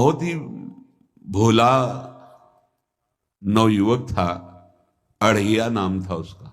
बहुत ही भोला नवयुवक था, अढ़ैया नाम था उसका।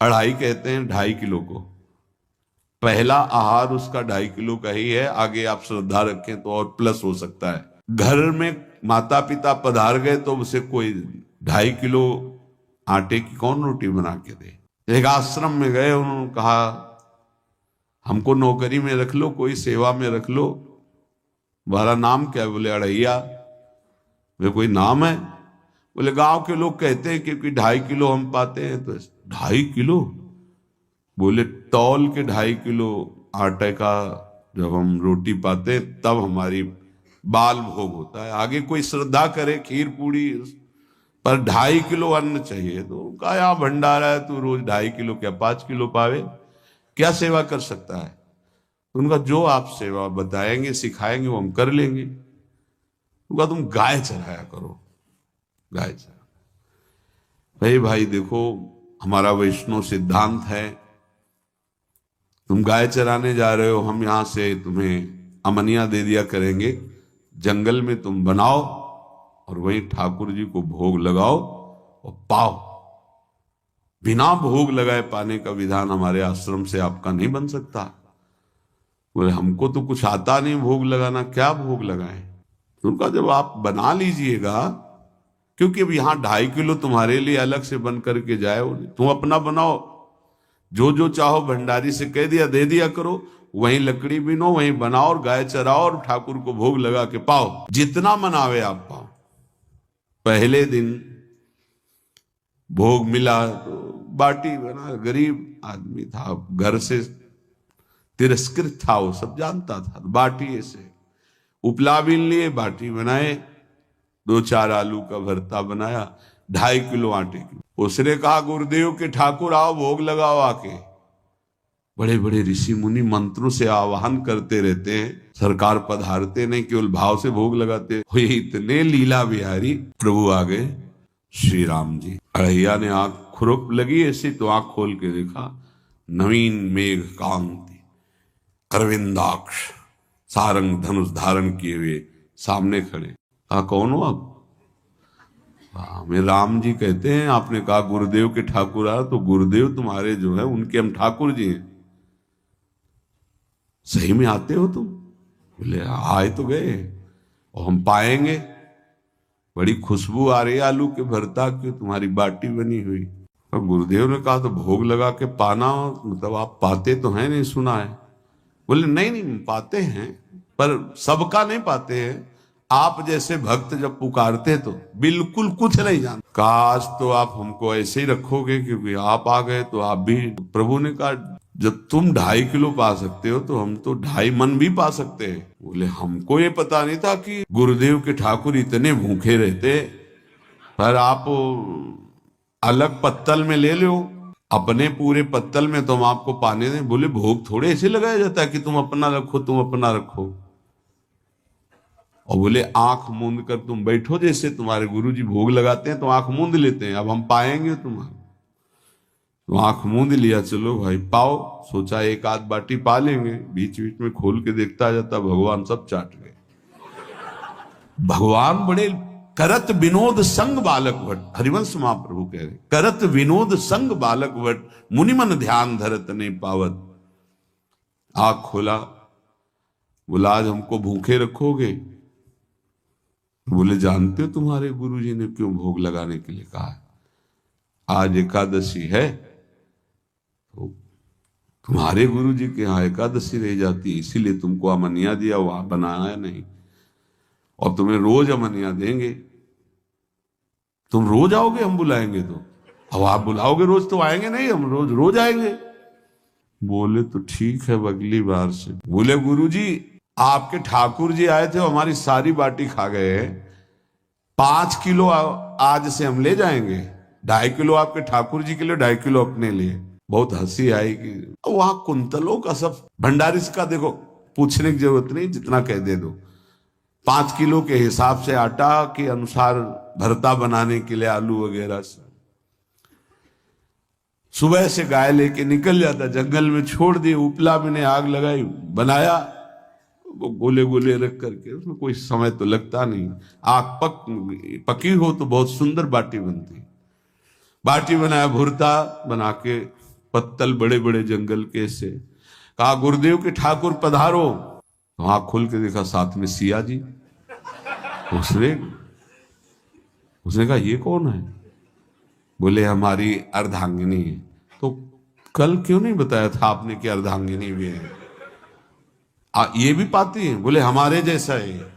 अढ़ाई कहते हैं 2.5 किलो को। पहला आहार उसका 2.5 किलो का ही है, आगे आप श्रद्धा रखें तो और प्लस हो सकता है। घर में माता पिता पधार गए तो उसे कोई 2.5 किलो आटे की कौन रोटी बना के दे। एक आश्रम में गए, उन्होंने कहा हमको नौकरी में रख लो, कोई सेवा में रख लो, तुम्हारा नाम क्या है? बोले अढ़ैया। वे कोई नाम है? बोले गांव के लोग कहते हैं क्योंकि 2.5 किलो हम पाते हैं। तो 2.5 किलो? बोले तौल के 2.5 किलो आटे का जब हम रोटी पाते हैं तब हमारी बाल भोग होता है। आगे कोई श्रद्धा करे खीर पूड़ी, पर 2.5 किलो अन्न चाहिए। तो कहा यहाँ भंडारा है, तू रोज 2.5 किलो क्या 5 किलो पावे, क्या सेवा कर सकता है? तो उनका जो आप सेवा बताएंगे सिखाएंगे वो हम कर लेंगे। उनका तुम गाय चराया करो, गाय चरा। भाई देखो, हमारा वैष्णव सिद्धांत है, तुम गाय चराने जा रहे हो, हम यहां से तुम्हें अमनिया दे दिया करेंगे, जंगल में तुम बनाओ और वहीं ठाकुर जी को भोग लगाओ और पाओ। बिना भोग लगाए पाने का विधान हमारे आश्रम से आपका नहीं बन सकता। बोले हमको तो कुछ आता नहीं भोग लगाना, क्या भोग लगाएं? तो उनका जब आप बना लीजिएगा, क्योंकि अब यहां 2.5 किलो तुम्हारे लिए अलग से बन करके जाए, तुम अपना बनाओ, जो जो चाहो भंडारी से कह दिया दे दिया करो, वहीं लकड़ी बीनो, वहीं बनाओ और गाय चराओ और ठाकुर को भोग लगा के पाओ, जितना मनावे आप पाओ। पहले दिन भोग मिला तो बाटी बना, गरीब आदमी था, घर से तिरस्कृत था, वो सब जानता था। बाटी ऐसे उपला बीन लिए, बाटी बनाए, 2-4 आलू का भरता बनाया, 2.5 किलो आटे की। उसने कहा गुरुदेव के ठाकुर आओ भोग लगाओ आके। बड़े बड़े ऋषि मुनि मंत्रों से आवाहन करते रहते हैं, सरकार पधारते नहीं, केवल भाव से भोग लगाते हुए इतने लीला बिहारी प्रभु आ गए श्री राम जी। अढ़ैया ने आंख खुरप लगी ऐसी, तो आंख खोल के देखा, नवीन मेघ कांति, अरविंदाक्ष, सारंग धनुष धारण किए हुए सामने खड़े। कहा कौन हो आप? हमें राम जी कहते हैं। आपने कहा गुरुदेव के ठाकुर आ, तो गुरुदेव तुम्हारे जो है उनके हम ठाकुर जी हैं। सही में आते हो तुम? बोले आए तो गए और हम पाएंगे, बड़ी खुशबू आ रही है आलू के भरता की, तुम्हारी बाटी बनी हुई। और गुरुदेव ने कहा तो भोग लगा के पाना, मतलब आप पाते तो हैं? नहीं सुना है। बोले नहीं पाते हैं, पर सबका नहीं पाते हैं। आप जैसे भक्त जब पुकारते तो बिल्कुल कुछ नहीं जानते। काश तो आप हमको ऐसे ही रखोगे, क्योंकि आप आ गए तो आप भी। प्रभु ने कहा जब तुम 2.5 किलो पा सकते हो तो हम तो 2.5 मन भी पा सकते हैं। बोले हमको ये पता नहीं था कि गुरुदेव के ठाकुर इतने भूखे रहते, पर आप अलग पत्तल में ले लो, अपने पूरे पत्तल में तुम आपको पाने दें। बोले भोग थोड़े ऐसे लगाया जाता है कि तुम अपना रखो, तुम अपना रखो। और बोले आंख मूंद कर तुम बैठो, जैसे तुम्हारे गुरुजी भोग लगाते हैं तो आंख मूंद लेते हैं, अब हम पाएंगे तुम्हारा। तो आंख मूंद लिया, चलो भाई पाओ। सोचा एक आध बाटी पा लेंगे, बीच बीच में खोल के देखता जाता, भगवान सब चाट गए। भगवान बड़े करत विनोद संग बालक भट्ट, हरिवंश महाप्रभु कह रहे, करत विनोद संग बालक भट्ट, मुनि मन ध्यान धरत नहीं पावत। आंख खोला, बोला आज हमको भूखे रखोगे? बोले जानते हो तुम्हारे गुरुजी ने क्यों भोग लगाने के लिए कहा है? आज एकादशी है, तो तुम्हारे गुरुजी के यहाँ एकादशी रह जाती है, इसीलिए तुमको अमनिया दिया, वहां बनाया नहीं, और तुम्हें रोज अमनिया देंगे। तुम रोज आओगे, हम बुलाएंगे तो? अब आप बुलाओगे रोज तो आएंगे नहीं, हम रोज रोज आएंगे। बोले तो ठीक है अगली बार से। बोले गुरुजी आपके ठाकुर जी आए थे, हमारी सारी बाटी खा गए, 5 किलो आज से हम ले जाएंगे, 2.5 किलो आपके ठाकुर जी के लिए, 2.5 किलो अपने लिए। बहुत हंसी आई कि वहां कुंतलों का सब भंडारी का देखो, पूछने की जरूरत नहीं, जितना कह दे दो। 5 किलो के हिसाब से आटा के अनुसार भरता बनाने के लिए आलू वगैरह सब। सुबह से गाय लेके निकल जाता, जंगल में छोड़ दिए, उपला में ने आग लगाई, बनाया, वो गोले गोले रख करके, उसमें कोई समय तो लगता नहीं। आग पकी हो तो बहुत सुंदर बाटी बनती। बाटी बनाया, भुरता बना के, पत्तल बड़े बड़े जंगल के से। कहा गुरुदेव के ठाकुर पधारो। तो आंख खोल के देखा साथ में सिया जी। उसने उसने कहा ये कौन है? बोले हमारी अर्धांगिनी है। तो कल क्यों नहीं बताया था आपने कि अर्धांगिनी भी है? ये भी पाती है? बोले हमारे जैसा है।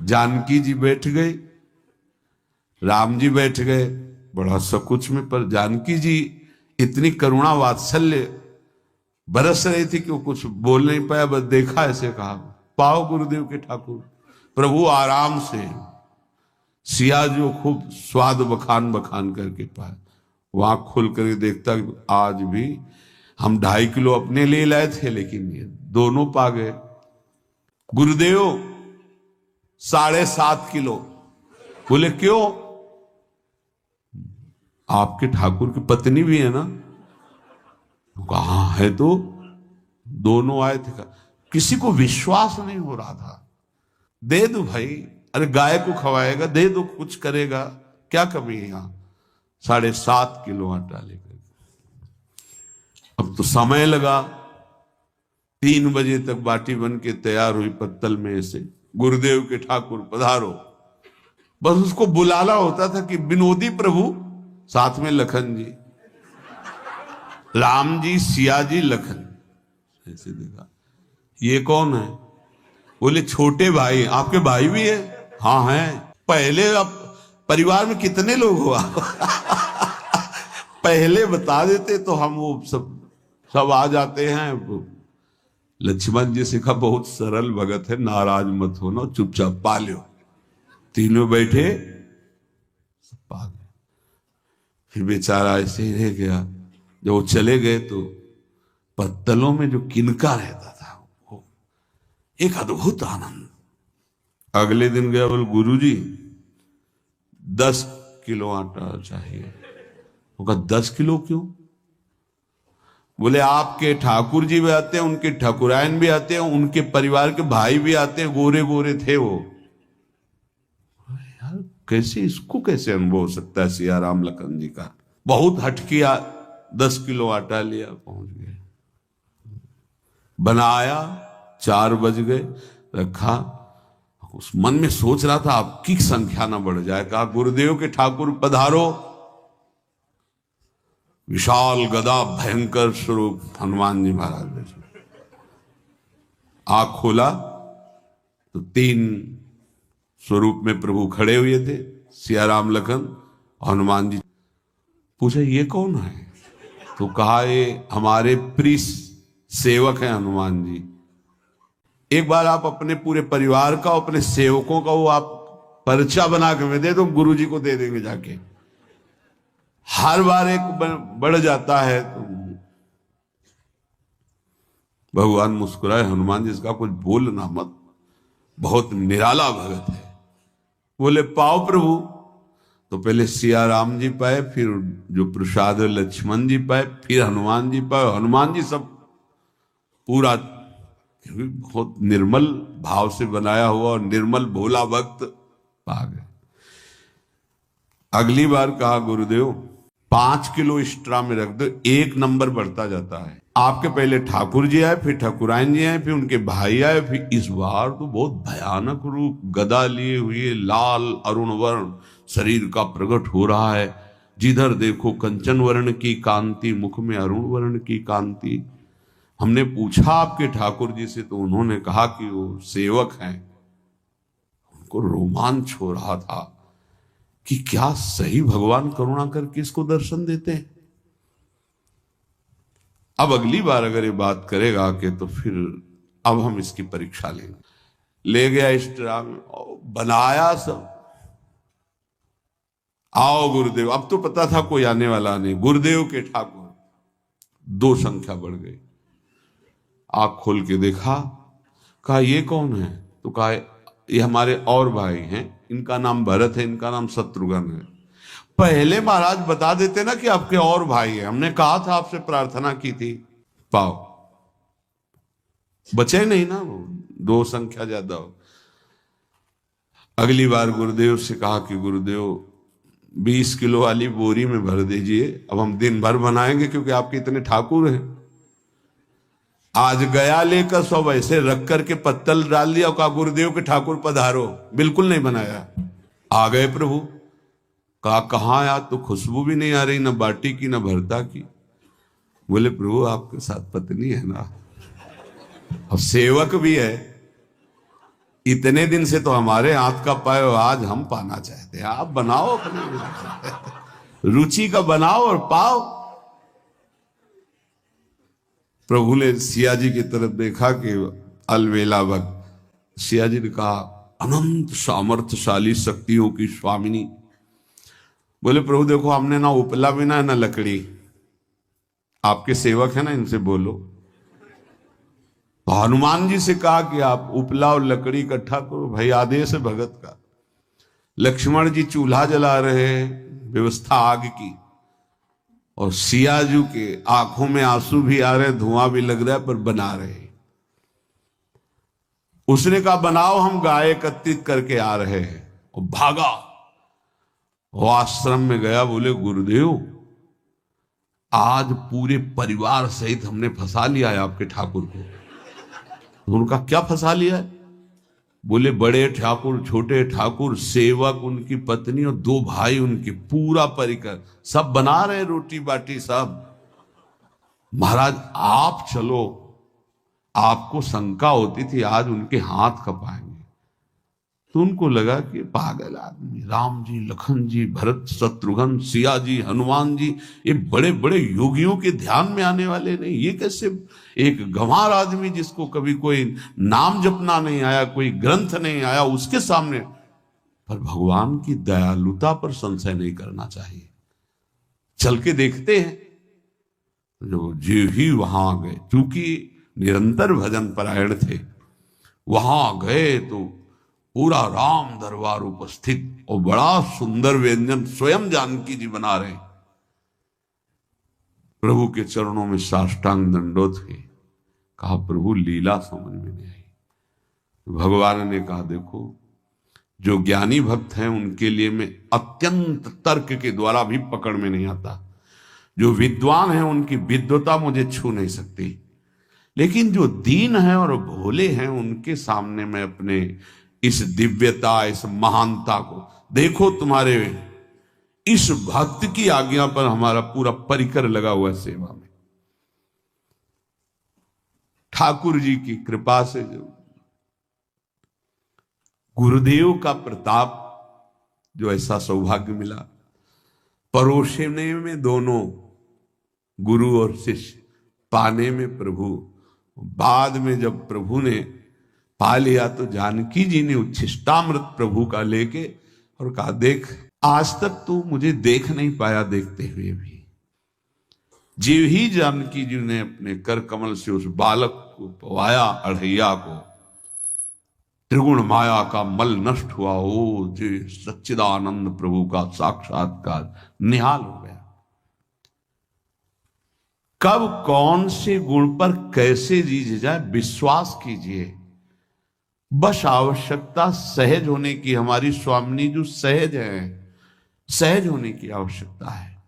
जानकी जी बैठ गए, राम जी बैठ गए, बड़ा सकुच में, पर जानकी जी इतनी करुणा वात्सल्य बरस रही थी कि वो कुछ बोल नहीं पाया, बस देखा, ऐसे कहा पाओ गुरुदेव के ठाकुर। प्रभु आराम से, सिया जो खूब स्वाद बखान बखान करके पाए। वहां खोल करके देखता आज भी हम 2.5 किलो अपने लिए लाए थे, लेकिन ये दोनों पा गए। गुरुदेव 7.5 किलो। बोले क्यों? आपके ठाकुर की पत्नी भी है ना? कहा है तो दोनों आए थे। किसी को विश्वास नहीं हो रहा था। दे दो भाई, अरे गाय को खवाएगा, दे दो, कुछ करेगा, क्या कमी है यहां? 7.5 किलो आटा लेकर। अब तो समय लगा, 3 बजे तक बाटी बन के तैयार हुई पत्तल में से। गुरुदेव के ठाकुर पधारो। बस उसको बुलाना होता था कि विनोदी प्रभु, साथ में लखन जी, राम जी, सिया जी, लखन। ऐसे देखा, ये कौन है? बोले छोटे भाई। आपके भाई भी है? हाँ है। पहले अब परिवार में कितने लोग हो आप? पहले बता देते तो हम वो सब आ जाते हैं। लक्ष्मण जी से कहा बहुत सरल भगत है, नाराज मत होना, चुपचाप पा लो। तीनों बैठे, सब पा गए। फिर बेचारा ऐसे ही रह गया। जब वो चले गए तो पत्तलों में जो किनका रहता था, वो एक अद्भुत आनंद। अगले दिन गया, बोल गुरुजी 10 किलो आटा चाहिए। वो कहा 10 किलो क्यों? बोले आपके ठाकुर जी भी आते हैं, उनके ठाकुरायन भी आते हैं, उनके परिवार के भाई भी आते हैं, गोरे गोरे थे वो। यार कैसे, इसको कैसे अनुभव हो सकता है सिया राम लखन जी का? बहुत हट किया, 10 किलो आटा लिया, पहुंच गए, बनाया, 4 बज गए, रखा। उस मन में सोच रहा था आपकी संख्या ना बढ़ जाए। कहा गुरुदेव के ठाकुर पधारो। विशाल गदा, भयंकर स्वरूप हनुमान जी महाराज। आंख खोला तो 3 स्वरूप में प्रभु खड़े हुए थे, सिया राम लखन हनुमान जी। पूछा ये कौन है? तो कहा ये हमारे प्रिय सेवक हैं हनुमान जी। एक बार आप अपने पूरे परिवार का, अपने सेवकों का वो आप पर्चा बना के दे दो, गुरु जी को दे देंगे जाके। हर बार एक बढ़ जाता है तो भगवान मुस्कुराए, हनुमान जी इसका कुछ बोलना मत, बहुत निराला भगत है। बोले पाओ प्रभु। तो पहले सिया राम जी पाए, फिर जो प्रसाद लक्ष्मण जी पाए, फिर हनुमान जी पाए। हनुमान जी सब पूरा बहुत निर्मल भाव से बनाया हुआ और निर्मल भोला भक्त पा गए। अगली बार कहा गुरुदेव 5 किलो एक्स्ट्रा में रख दो, 1 नंबर बढ़ता जाता है। आपके पहले ठाकुर जी आए, फिर ठाकुरायन जी आए, फिर उनके भाई आए, फिर इस बार तो बहुत भयानक रूप, गदा लिए हुए, लाल अरुण वर्ण शरीर का प्रकट हो रहा है। जिधर देखो कंचन वर्ण की कांति, मुख में अरुण वर्ण की कांति। हमने पूछा आपके ठाकुर जी से, तो उन्होंने कहा कि वो सेवक हैं। उनको रोमांच हो रहा था कि क्या सही भगवान करुणा करके इसको दर्शन देते हैं। अब अगली बार अगर ये बात करेगा कि तो फिर अब हम इसकी परीक्षा लेंगे। ले गया इस ड्राम बनाया सब। आओ गुरुदेव। अब तो पता था कोई आने वाला नहीं। गुरुदेव के ठाकुर 2 संख्या बढ़ गई। आंख खोल के देखा, कहा ये कौन है? तो कहा ये हमारे और भाई हैं, इनका नाम भरत है, इनका नाम शत्रुघ्न है। पहले महाराज बता देते ना कि आपके और भाई हैं, हमने कहा था आपसे प्रार्थना की थी। पाओ बचे नहीं ना, वो दो संख्या ज्यादा हो। अगली बार गुरुदेव से कहा कि गुरुदेव 20 किलो वाली बोरी में भर दीजिए, अब हम दिन भर बनाएंगे क्योंकि आपके इतने ठाकुर हैं। आज गया लेकर सब ऐसे रख करके पत्तल डाल दिया, कहा गुरुदेव के ठाकुर पधारो, बिल्कुल नहीं बनाया। आ गए प्रभु, कहा कहाँ यार, तो खुशबू भी नहीं आ रही, ना बाटी की ना भरता की। बोले प्रभु आपके साथ पत्नी है ना, और सेवक भी है, इतने दिन से तो हमारे हाथ का पाए, आज हम पाना चाहते हैं, आप बनाओ अपने रुचि का बनाओ और पाओ। प्रभु ने सिया जी की तरफ देखा कि अलवेला भक्त। सिया जी ने कहा अनंत सामर्थ्यशाली शक्तियों की स्वामिनी। बोले प्रभु देखो हमने ना उपला भी ना लकड़ी, आपके सेवक है ना, इनसे बोलो। तो हनुमान जी से कहा कि आप उपला और लकड़ी इकट्ठा करो, भाई आदेश है भगत का। लक्ष्मण जी चूल्हा जला रहे हैं, व्यवस्था आग की, और सियाजू के आंखों में आंसू भी आ रहे, धुआं भी लग रहा है, पर बना रहे। उसने कहा बनाओ, हम गाय एकत्रित करके आ रहे हैं, और भागा। वो आश्रम में गया, बोले गुरुदेव आज पूरे परिवार सहित हमने फंसा लिया है आपके ठाकुर को। उनका क्या फंसा लिया है? बोले बड़े ठाकुर, छोटे ठाकुर, सेवक, उनकी पत्नी और 2 भाई उनके, पूरा परिकर, सब बना रहे रोटी बाटी सब। महाराज आप चलो, आपको शंका होती थी आज उनके हाथ कपाएंगे। तो उनको लगा कि पागल आदमी, राम जी, लखन जी, भरत, शत्रुघ्न, सिया जी, हनुमान जी, ये बड़े बड़े योगियों के ध्यान में आने वाले नहीं, ये कैसे एक गंवार आदमी जिसको कभी कोई नाम जपना नहीं आया, कोई ग्रंथ नहीं आया, उसके सामने। पर भगवान की दयालुता पर संशय नहीं करना चाहिए। चल के देखते हैं। जो जीव ही वहां गए, चूंकि निरंतर भजन परायण थे, वहां गए तो पूरा राम दरबार उपस्थित, और बड़ा सुंदर व्यंजन स्वयं जानकी जी बना रहे। प्रभु के चरणों में साष्टांग दंडोत है। कहा प्रभु लीला समझ में नहीं आई। भगवान ने कहा देखो, जो ज्ञानी भक्त हैं उनके लिए मैं अत्यंत तर्क के द्वारा भी पकड़ में नहीं आता। जो विद्वान हैं उनकी विद्वता मुझे छू नहीं सकती, लेकिन जो दीन हैं और भोले हैं उनके सामने मैं अपने इस दिव्यता, इस महानता को देखो। तुम्हारे इस भक्त की आज्ञा पर हमारा पूरा परिकर लगा हुआ है सेवा में। ठाकुर जी की कृपा से जो गुरुदेव का प्रताप, जो ऐसा सौभाग्य मिला, परोसने में दोनों गुरु और शिष्य, पाने में प्रभु। बाद में जब प्रभु ने पा लिया तो जानकी जी ने उच्छिष्टामृत प्रभु का लेके और कहा देख, आज तक तू मुझे देख नहीं पाया, देखते हुए भी। जीव ही जानकी जी ने अपने कर कमल से उस बालक को पवाया, अढ़ैया को, त्रिगुण माया का मल नष्ट हुआ। ओ जी सच्चिदानंद प्रभु का साक्षात्कार निहाल हो गया। कब कौन से गुण पर कैसे जीज जाए, विश्वास कीजिए। बस आवश्यकता सहज होने की। हमारी स्वामिनी जो सहज है, सहज होने की आवश्यकता है।